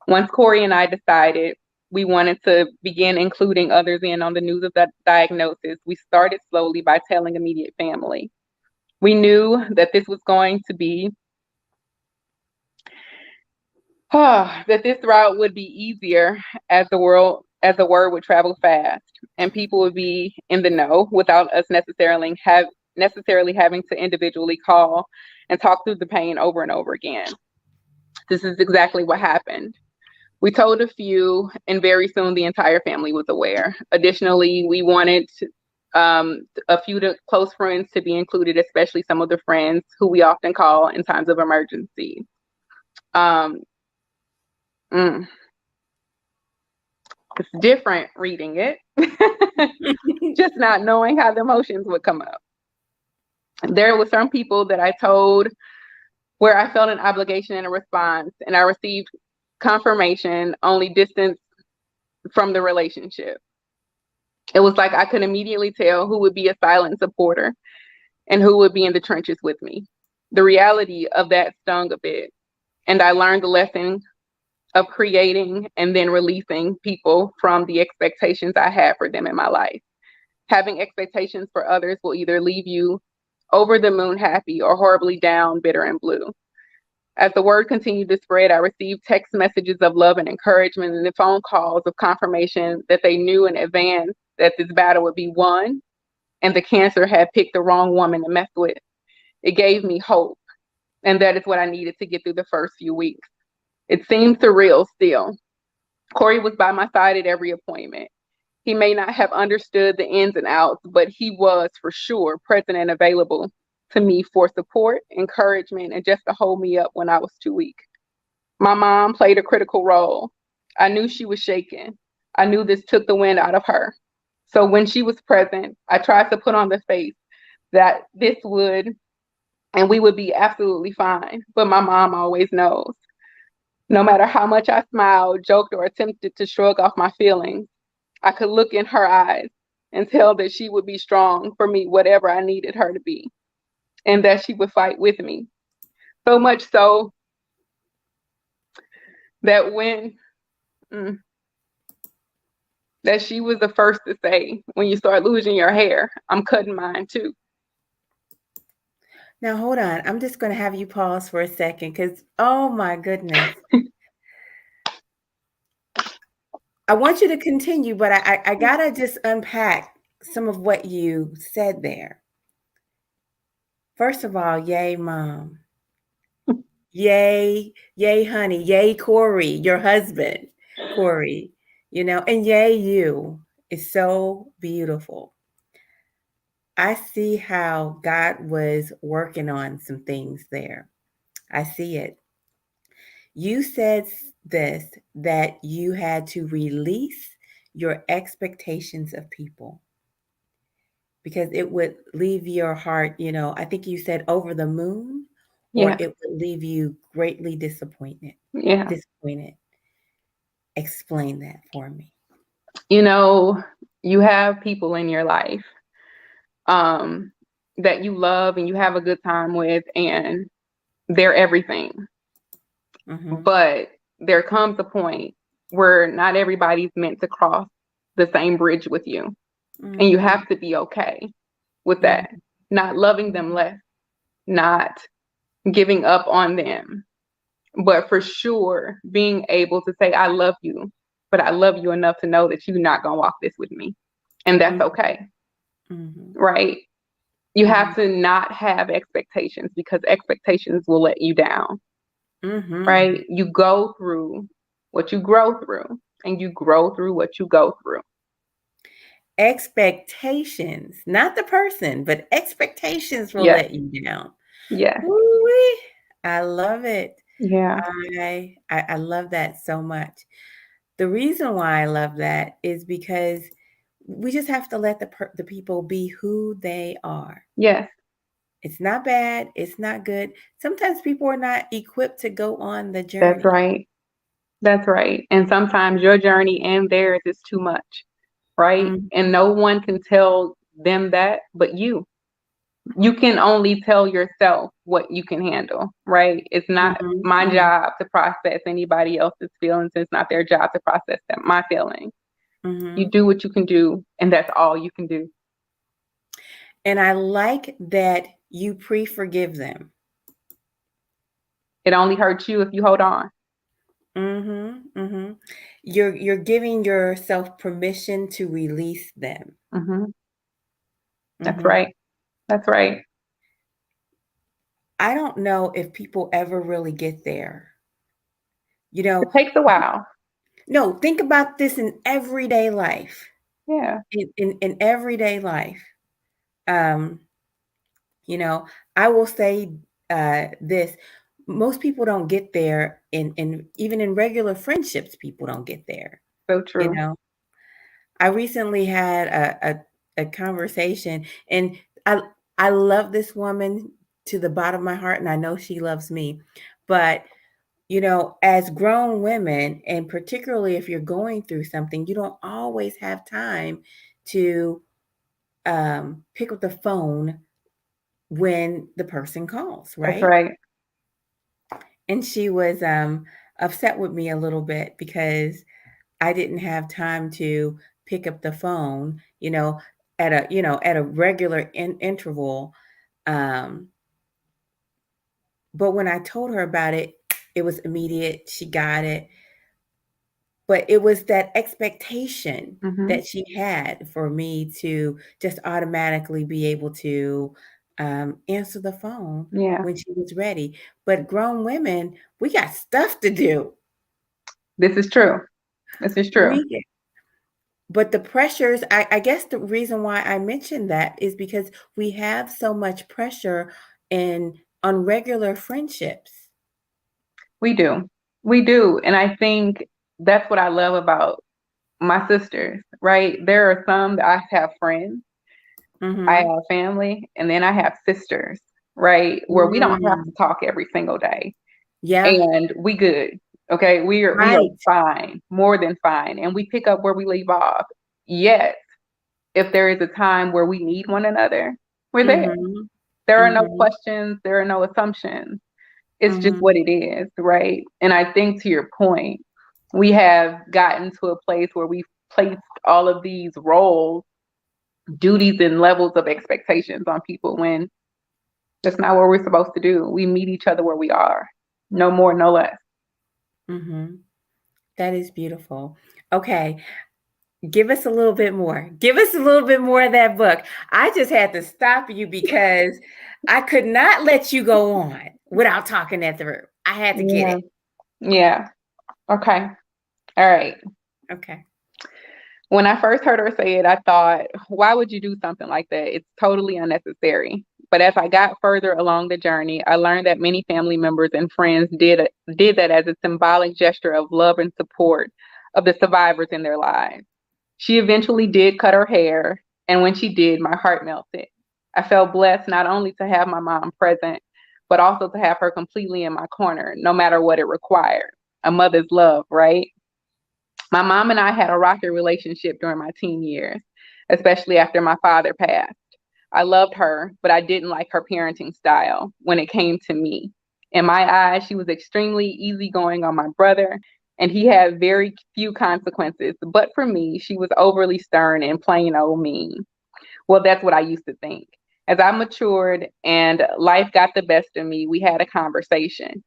[SPEAKER 2] Once Corey and I decided we wanted to begin including others in on the news of the diagnosis, we started slowly by telling immediate family. We knew that this was going to be that this route would be easier as the word would travel fast and people would be in the know without us necessarily having to individually call and talk through the pain over and over again. This is exactly what happened. We told a few, and very soon the entire family was aware. Additionally, we wanted a few close friends to be included, especially some of the friends who we often call in times of emergency. Um, mm, it's different reading it, just not knowing how the emotions would come up. There were some people that I told where I felt an obligation and a response, and I received confirmation only distance from the relationship. It was like I could immediately tell who would be a silent supporter and who would be in the trenches with me. The reality of that stung a bit, and I learned the lesson of creating and then releasing people from the expectations I had for them in my life. Having expectations for others will either leave you over the moon happy or horribly down, bitter, and blue. As the word continued to spread, I received text messages of love and encouragement and the phone calls of confirmation that they knew in advance that this battle would be won and the cancer had picked the wrong woman to mess with. It gave me hope, and that is what I needed to get through the first few weeks. It seemed surreal still. Corey was by my side at every appointment. He may not have understood the ins and outs, but he was for sure present and available to me for support, encouragement, and just to hold me up when I was too weak. My mom played a critical role. I knew she was shaken. I knew this took the wind out of her. So when she was present, I tried to put on the face that this would and we would be absolutely fine. But my mom always knows. No matter how much I smiled, joked, or attempted to shrug off my feelings, I could look in her eyes and tell that she would be strong for me, whatever I needed her to be, and that she would fight with me. So much so that when mm, that she was the first to say, when you start losing your hair, I'm cutting mine too.
[SPEAKER 1] Now, hold on. I'm just going to have you pause for a second because, oh my goodness. I want you to continue, but I got to just unpack some of what you said there. First of all, yay, mom. Yay, yay, honey. Yay, Corey, your husband, Corey. And yay, you. It's so beautiful. I see how God was working on some things there. I see it. You said this that you had to release your expectations of people because it would leave your heart, I think you said over the moon, or
[SPEAKER 2] Yeah,
[SPEAKER 1] it would leave you greatly disappointed.
[SPEAKER 2] yeah.
[SPEAKER 1] Disappointed. Explain that for me.
[SPEAKER 2] You know, you have people in your life that you love and you have a good time with, and they're everything.
[SPEAKER 1] Mm-hmm.
[SPEAKER 2] But there comes a point where not everybody's meant to cross the same bridge with you. And you
[SPEAKER 1] Mm-hmm.
[SPEAKER 2] have to be okay with that. Not loving them less, not giving up on them, but for sure being able to say, I love you, but I love you enough to know that you're not going to walk this with me. And that's okay,
[SPEAKER 1] Mm-hmm.
[SPEAKER 2] right? You
[SPEAKER 1] Mm-hmm.
[SPEAKER 2] have to not have expectations, because expectations will let you down,
[SPEAKER 1] Mm-hmm.
[SPEAKER 2] right? You go through what you grow through, and you grow through what you go through.
[SPEAKER 1] Expectations, not the person, but expectations will
[SPEAKER 2] Yes,
[SPEAKER 1] let you down.
[SPEAKER 2] yes,
[SPEAKER 1] Ooh-wee. I love it.
[SPEAKER 2] yeah,
[SPEAKER 1] I love that so much. The reason why I love that is because we just have to let the people be who they are.
[SPEAKER 2] yes.
[SPEAKER 1] It's not bad. It's not good. Sometimes people are not equipped to go on the
[SPEAKER 2] That's
[SPEAKER 1] journey.
[SPEAKER 2] right. That's right. And sometimes your journey and theirs is too much, right?
[SPEAKER 1] Mm-hmm.
[SPEAKER 2] And no one can tell them that but you. You can only tell yourself what you can handle, right? It's not my
[SPEAKER 1] Mm-hmm.
[SPEAKER 2] job to process anybody else's feelings. It's not their job to process them, my feelings.
[SPEAKER 1] Mm-hmm.
[SPEAKER 2] You do what you can do, and that's all you can do.
[SPEAKER 1] And I like that you pre-forgive them.
[SPEAKER 2] It only hurts you if you hold on.
[SPEAKER 1] Mm-hmm. Mm-hmm. You're giving yourself permission to release them.
[SPEAKER 2] Hmm. That's
[SPEAKER 1] Mm-hmm.
[SPEAKER 2] right. That's right.
[SPEAKER 1] I don't know if people ever really get there. You
[SPEAKER 2] It
[SPEAKER 1] know,
[SPEAKER 2] takes a while.
[SPEAKER 1] no, think about this in everyday life.
[SPEAKER 2] Yeah.
[SPEAKER 1] In everyday life. Um, you know, I will say this. Most people don't get there in even in regular friendships, people don't get there.
[SPEAKER 2] So
[SPEAKER 1] You
[SPEAKER 2] true.
[SPEAKER 1] know, I recently had a conversation, and I I love this woman to the bottom of my heart, and I know she loves me. But you know, as grown women, and particularly if you're going through something, you don't always have time to pick up the phone when the person calls,
[SPEAKER 2] That's
[SPEAKER 1] right?
[SPEAKER 2] right.
[SPEAKER 1] And she was upset with me a little bit because I didn't have time to pick up the phone, at a regular interval. Um, but when I told her about it, it was immediate. She got it. But it was that expectation
[SPEAKER 2] Hmm.
[SPEAKER 1] that she had for me to just automatically be able to answer the phone
[SPEAKER 2] Yeah.
[SPEAKER 1] when she was ready. But grown women, we got stuff to do.
[SPEAKER 2] This is true. This is true.
[SPEAKER 1] We But the pressures, I guess the reason why I mentioned that is because we have so much pressure in on regular friendships.
[SPEAKER 2] We do. We do. And I think that's what I love about my sisters, right? There are some that I have friends, I
[SPEAKER 1] Mm-hmm.
[SPEAKER 2] have family, and then I have sisters, right? Where we don't have to
[SPEAKER 1] Mm.
[SPEAKER 2] talk every single day.
[SPEAKER 1] Yeah,
[SPEAKER 2] And we good. Okay. We are
[SPEAKER 1] right.
[SPEAKER 2] fine, more than fine. And we pick up where we leave off. Yet, if there is a time where we need one another, we're there.
[SPEAKER 1] Mm-hmm.
[SPEAKER 2] There are no
[SPEAKER 1] Mm-hmm.
[SPEAKER 2] questions, there are no assumptions. It's just
[SPEAKER 1] Mm-hmm.
[SPEAKER 2] what it is, right? And I think to your point, we have gotten to a place where we've placed all of these roles, duties, and levels of expectations on people when that's not what we're supposed to do. We meet each other where we are, no more, no less.
[SPEAKER 1] Mm-hmm. That is beautiful. Okay, give us a little bit more. Give us a little bit more of that book. I just had to stop you because I could not let you go on without talking that through. I had to get
[SPEAKER 2] Yeah.
[SPEAKER 1] it.
[SPEAKER 2] Yeah. Okay. All right.
[SPEAKER 1] Okay.
[SPEAKER 2] When I first heard her say it, I thought, why would you do something like that? It's totally unnecessary. But as I got further along the journey, I learned that many family members and friends did that as a symbolic gesture of love and support of the survivors in their lives. She eventually did cut her hair, and when she did, my heart melted. I felt blessed not only to have my mom present, but also to have her completely in my corner, no matter what it required. A mother's love, right? My mom and I had a rocky relationship during my teen years, especially after my father passed. I loved her, but I didn't like her parenting style when it came to me. In my eyes, she was extremely easygoing on my brother, and he had very few consequences. But for me, she was overly stern and plain old mean. Well, that's what I used to think. As I matured and life got the best of me, we had a conversation.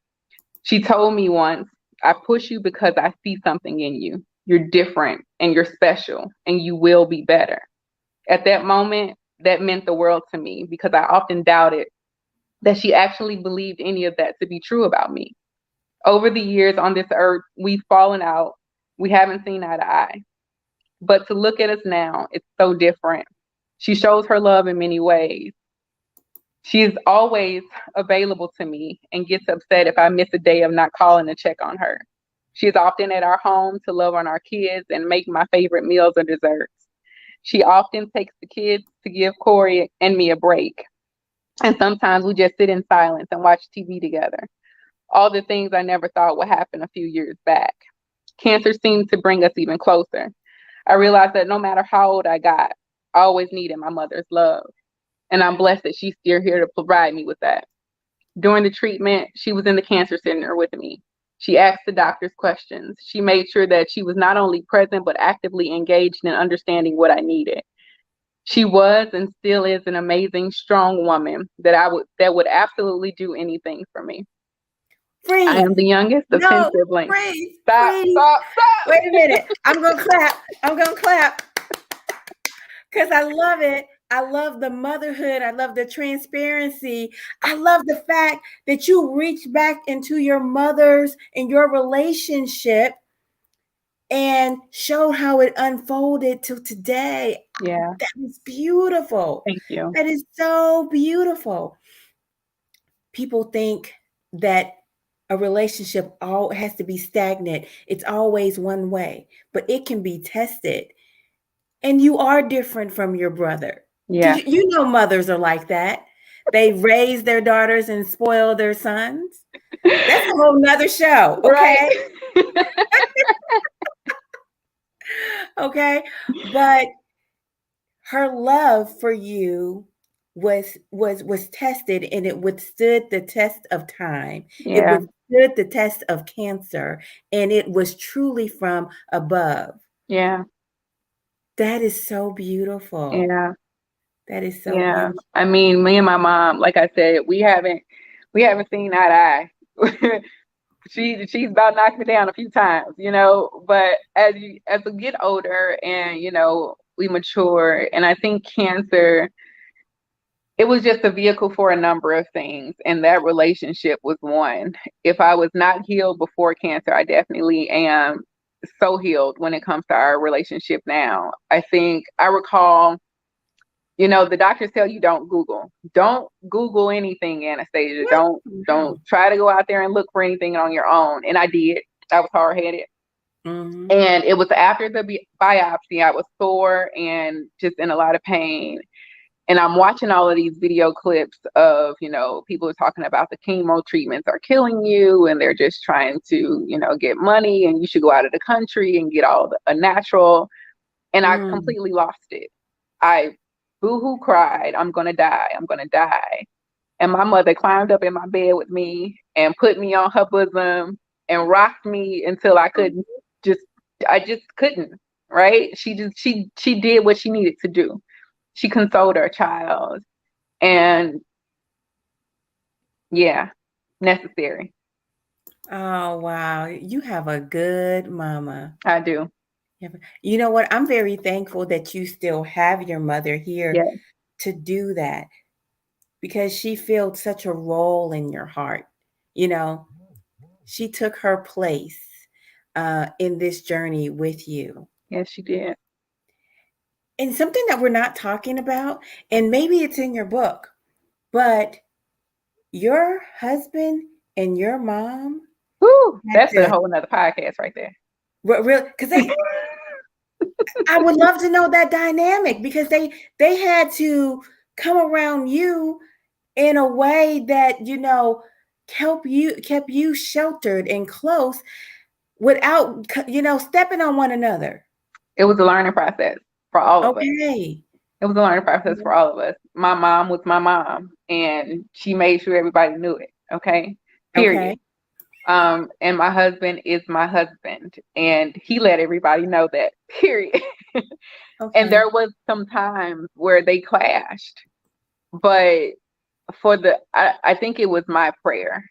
[SPEAKER 2] She told me once, I push you because I see something in you. You're different and you're special and you will be better. At that moment, that meant the world to me because I often doubted that she actually believed any of that to be true about me. Over the years on this earth, we've fallen out. We haven't seen eye to eye. But to look at us now, it's so different. She shows her love in many ways. She is always available to me and gets upset if I miss a day of not calling to check on her. She is often at our home to love on our kids and make my favorite meals or desserts. She often takes the kids to give Corey and me a break. And sometimes we just sit in silence and watch TV together. All the things I never thought would happen a few years back. Cancer seemed to bring us even closer. I realized that no matter how old I got, I always needed my mother's love. And I'm blessed that she's still here to provide me with that. During the treatment, she was in the cancer center with me. She asked the doctors questions. She made sure that she was not only present, but actively engaged in understanding what I needed. She was and still is an amazing, strong woman that would absolutely do anything for me. I
[SPEAKER 1] Freeze.
[SPEAKER 2] am the youngest of 10
[SPEAKER 1] No,
[SPEAKER 2] siblings.
[SPEAKER 1] freeze.
[SPEAKER 2] Stop,
[SPEAKER 1] Freeze.
[SPEAKER 2] stop, stop.
[SPEAKER 1] Wait a minute. I'm going to clap. I'm going to clap because I love it. I love the motherhood. I love the transparency. I love the fact that you reached back into your mother's and your relationship and showed how it unfolded to today.
[SPEAKER 2] Yeah,
[SPEAKER 1] That is beautiful.
[SPEAKER 2] thank you.
[SPEAKER 1] That is so beautiful. People think that a relationship all has to be stagnant. It's always one way, but it can be tested. And you are different from your brother. Do
[SPEAKER 2] Yeah.
[SPEAKER 1] you know mothers are like that? They raise their daughters and spoil their sons. That's a whole nother show,
[SPEAKER 2] Right.
[SPEAKER 1] okay? Okay. But her love for you was tested and it withstood the test of time. It
[SPEAKER 2] Yeah,
[SPEAKER 1] withstood the test of cancer and it was truly from above.
[SPEAKER 2] yeah,
[SPEAKER 1] That is so beautiful.
[SPEAKER 2] yeah,
[SPEAKER 1] That is so
[SPEAKER 2] yeah.
[SPEAKER 1] beautiful.
[SPEAKER 2] I mean, me and my mom, like I said, we haven't seen eye to eye. She's about knocked me down a few times, but as we get older and we mature, and I think cancer, it was just a vehicle for a number of things, and that relationship was one. If I was not healed before cancer, I definitely am so healed when it comes to our relationship now. I think I recall, the doctors tell you don't Google anything, Anastasia.
[SPEAKER 1] What?
[SPEAKER 2] Don't try to go out there and look for anything on your own. And I did. I was hard headed.
[SPEAKER 1] Mm-hmm.
[SPEAKER 2] And it was after the biopsy, I was sore and just in a lot of pain. And I'm watching all of these video clips of, people talking about the chemo treatments are killing you and they're just trying to, get money and you should go out of the country and get all a natural. And I completely lost it. I boohoo cried, I'm going to die. I'm going to die. And my mother climbed up in my bed with me and put me on her bosom and rocked me until I just couldn't, right? She did what she needed to do. She consoled her child. And yeah, necessary.
[SPEAKER 1] Oh, wow. You have a good mama.
[SPEAKER 2] I do.
[SPEAKER 1] You know what? I'm very thankful that you still have your mother here
[SPEAKER 2] Yeah.
[SPEAKER 1] to do that because she filled such a role in your heart. You know, she took her place in this journey with you.
[SPEAKER 2] Yes, she did.
[SPEAKER 1] And something that we're not talking about, and maybe it's in your book, but your husband and your mom
[SPEAKER 2] Woo,
[SPEAKER 1] had
[SPEAKER 2] that's a
[SPEAKER 1] to
[SPEAKER 2] whole nother podcast right there.
[SPEAKER 1] real because I would love to know that dynamic because they had to come around you in a way that kept you sheltered and close without stepping on one another.
[SPEAKER 2] It was a learning process for all of us.
[SPEAKER 1] Okay.
[SPEAKER 2] It was a learning process for all of us. My mom was my mom, and she made sure everybody knew it. Okay, period.
[SPEAKER 1] Okay.
[SPEAKER 2] And my husband is my husband, and he let everybody know that. Period. And
[SPEAKER 1] Okay.
[SPEAKER 2] there was some times where they clashed, but I think it was my prayer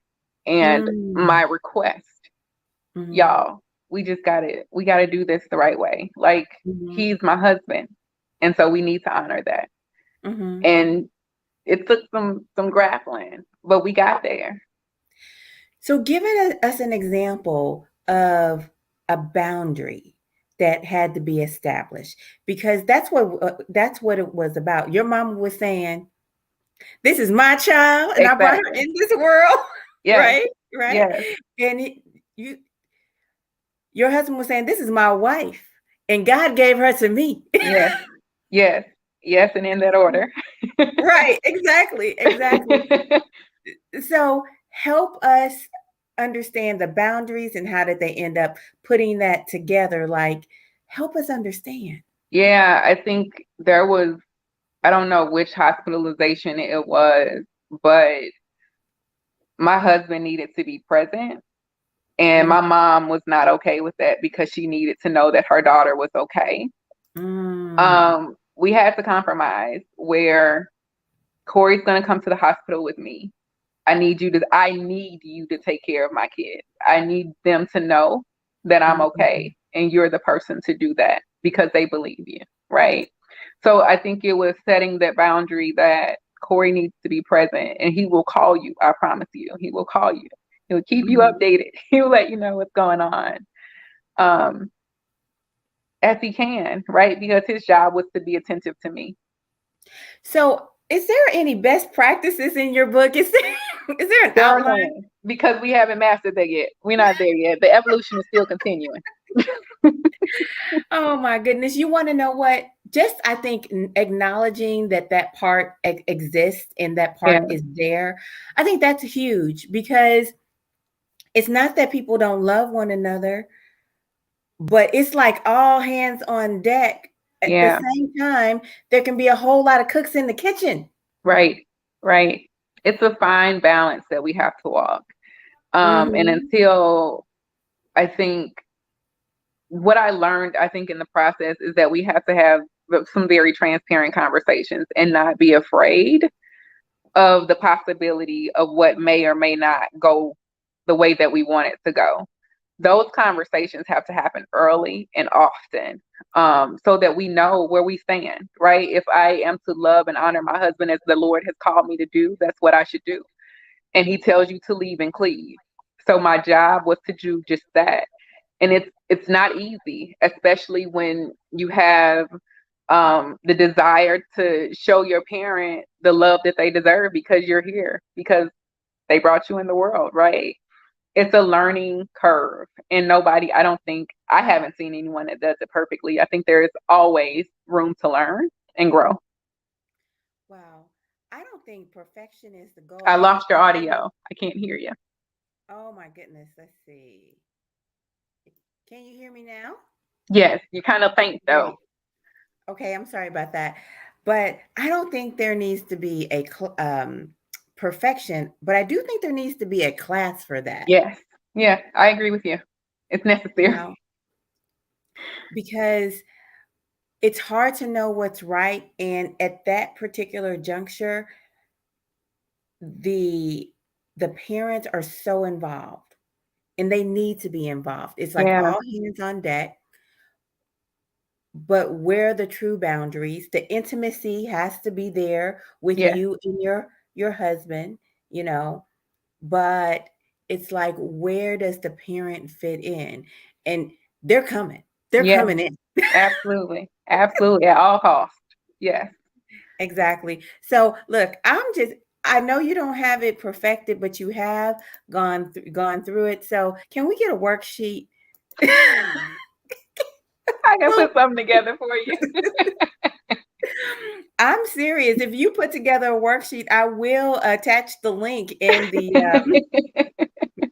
[SPEAKER 2] and
[SPEAKER 1] Mm.
[SPEAKER 2] my request,
[SPEAKER 1] Mm-hmm.
[SPEAKER 2] y'all. We gotta do this the right way. Like,
[SPEAKER 1] Mm-hmm.
[SPEAKER 2] he's my husband, and so we need to honor that.
[SPEAKER 1] Mm-hmm.
[SPEAKER 2] And it took some grappling, but we got there.
[SPEAKER 1] So, us an example of a boundary that had to be established, because that's what it was about. Your mama was saying, "This is my child, and I brought her
[SPEAKER 2] Exactly.
[SPEAKER 1] in this world,"
[SPEAKER 2] Yes.
[SPEAKER 1] right? Right.
[SPEAKER 2] Yes.
[SPEAKER 1] And you, your husband was saying, "This is my wife, and God gave her to me."
[SPEAKER 2] Yes. Yes. Yes. And in that order.
[SPEAKER 1] Right. Exactly. Exactly. So help us understand the boundaries and how did they end up putting that together? Like, help us understand.
[SPEAKER 2] Yeah, I think there was, I don't know which hospitalization it was, but my husband needed to be present. And
[SPEAKER 1] Mhm.
[SPEAKER 2] my mom was not okay with that because she needed to know that her daughter was okay.
[SPEAKER 1] Mm.
[SPEAKER 2] We had to compromise where Corey's going to come to the hospital with me. I need you to take care of my kids. I need them to know that I'm
[SPEAKER 1] Mhm.
[SPEAKER 2] okay and you're the person to do that because they believe you, right? So I think it was setting that boundary that Corey needs to be present and he will call you. I promise you, he will call you. He will keep you
[SPEAKER 1] Mhm.
[SPEAKER 2] updated. He will let you know what's going on. Um, as he can, right? Because his job was to be attentive to me.
[SPEAKER 1] So, is there any best practices in your book? Is there an
[SPEAKER 2] There are
[SPEAKER 1] outline?
[SPEAKER 2] none because we haven't mastered that yet. We're not there yet. The evolution is still continuing.
[SPEAKER 1] Oh my goodness. You want to know what? Just, I think, acknowledging that that part exists and that
[SPEAKER 2] Yeah,
[SPEAKER 1] part is there. I think that's huge, because it's not that people don't love one another, but it's like all hands on deck. At the
[SPEAKER 2] yeah,
[SPEAKER 1] same time, there can be a whole lot of cooks in the kitchen.
[SPEAKER 2] right, right. It's a fine balance that we have to walk. And
[SPEAKER 1] Mhm.
[SPEAKER 2] until I think what I learned, I think in the process is that we have to have some very transparent conversations and not be afraid of the possibility of what may or may not go the way that we want it to go. Those conversations have to happen early and often, so that we know where we stand, right? If I am to love and honor my husband as the Lord has called me to do, that's what I should do. And he tells you to leave and cleave. So my job was to do just that. And it's not easy, especially when you have the desire to show your parent the love that they deserve because you're here, because they brought you in the world, right? It's a learning curve. And I don't think, I haven't seen anyone that does it perfectly. I think there is always room to learn and grow.
[SPEAKER 1] Wow. I don't think perfection is the goal.
[SPEAKER 2] I
[SPEAKER 1] I think
[SPEAKER 2] lost your audio. I can't hear you.
[SPEAKER 1] oh my goodness, let's see. Can you hear me now?
[SPEAKER 2] Yes, you're kind of faint though.
[SPEAKER 1] Great. Okay, I'm sorry about that. But I don't think there needs to be perfection, but I do think there needs to be a class for that,
[SPEAKER 2] Yes. Yeah, I agree with you. It's
[SPEAKER 1] you
[SPEAKER 2] necessary.
[SPEAKER 1] know, because it's hard to know what's right. And at that particular juncture, the the parents are so involved, and they need to be involved. It's like
[SPEAKER 2] Yeah.
[SPEAKER 1] all hands on deck. But where are the true boundaries? The intimacy has to be there with
[SPEAKER 2] Yes.
[SPEAKER 1] you and your husband, you know, but it's like, where does the parent fit in? And they're coming. They're
[SPEAKER 2] Yes.
[SPEAKER 1] coming in.
[SPEAKER 2] Absolutely. Absolutely. At all costs. Yes.
[SPEAKER 1] Exactly. So look, I know you don't have it perfected, but you have gone through it. So can we get a worksheet?
[SPEAKER 2] I can
[SPEAKER 1] Well,
[SPEAKER 2] put something together for you.
[SPEAKER 1] I'm serious. If you put together a worksheet, I will attach the link in the.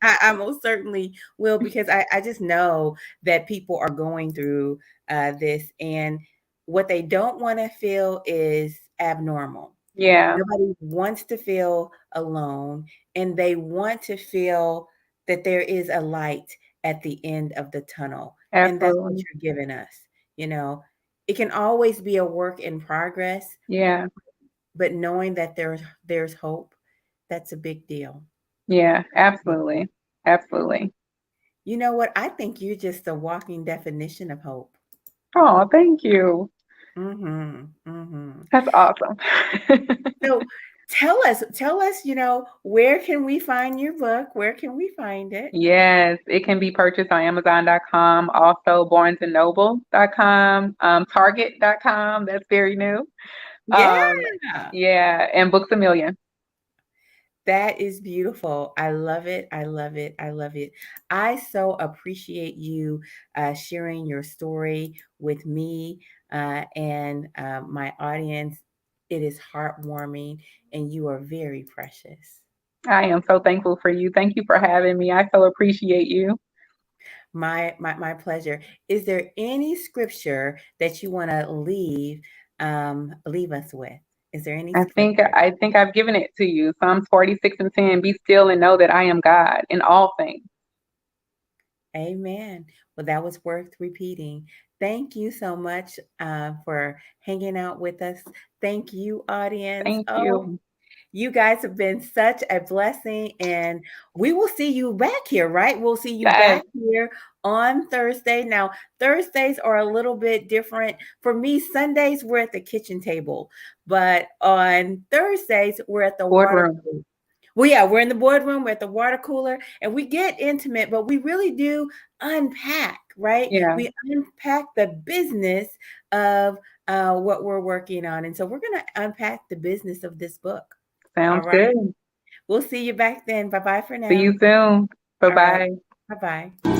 [SPEAKER 1] I most certainly will, because I just know that people are going through this, and What they don't want to feel is abnormal.
[SPEAKER 2] Yeah,
[SPEAKER 1] Nobody wants to feel alone, and they want to feel that there is a light at the end of the tunnel. And that's what
[SPEAKER 2] absolutely.
[SPEAKER 1] you're giving us. You know, it can always be a work in progress,
[SPEAKER 2] Yeah,
[SPEAKER 1] but knowing that there's hope, that's a big deal.
[SPEAKER 2] yeah, absolutely. Absolutely.
[SPEAKER 1] You know what? I think you're just a walking definition of hope.
[SPEAKER 2] Oh, thank you.
[SPEAKER 1] Mhm. Mhm.
[SPEAKER 2] That's awesome.
[SPEAKER 1] So tell us, where can we find your book? Where can we find it?
[SPEAKER 2] Yes, it can be purchased on Amazon.com, also BarnesandNoble.com, Target.com. That's very new.
[SPEAKER 1] Yeah.
[SPEAKER 2] Um, yeah, and Books A Million.
[SPEAKER 1] That is beautiful. I love it. I love it. I love it. I so appreciate you sharing your story with me and my audience. It is heartwarming, and you are very precious.
[SPEAKER 2] I am so thankful for you. Thank you for having me. I so appreciate you.
[SPEAKER 1] My pleasure. Is there any scripture that you want to leave us with? Is there any
[SPEAKER 2] I think
[SPEAKER 1] scripture?
[SPEAKER 2] I think I've given it to you. Psalms 46:10. Be still and know that I am God in all things.
[SPEAKER 1] Amen. Well, that was worth repeating. Thank you so much for hanging out with us. Thank you, audience.
[SPEAKER 2] Thank
[SPEAKER 1] Oh,
[SPEAKER 2] you.
[SPEAKER 1] you guys have been such a blessing, and we will see you back here, right? We'll see you
[SPEAKER 2] Yes,
[SPEAKER 1] back here on Thursday. Now, Thursdays are a little bit different. For me, Sundays, we're at the kitchen table, but on Thursdays, we're at the water
[SPEAKER 2] boardroom.
[SPEAKER 1] cooler. Well, yeah, we're in the boardroom, we're at the water cooler, and we get intimate, but we really do unpack, right?
[SPEAKER 2] Yeah,
[SPEAKER 1] We unpack the business of what we're working on. And so we're going to unpack the business of this book. All
[SPEAKER 2] sounds
[SPEAKER 1] right.
[SPEAKER 2] good.
[SPEAKER 1] We'll see you back then. Bye bye for
[SPEAKER 2] See
[SPEAKER 1] now.
[SPEAKER 2] you soon.
[SPEAKER 1] All right.
[SPEAKER 2] Bye-bye.
[SPEAKER 1] Bye bye.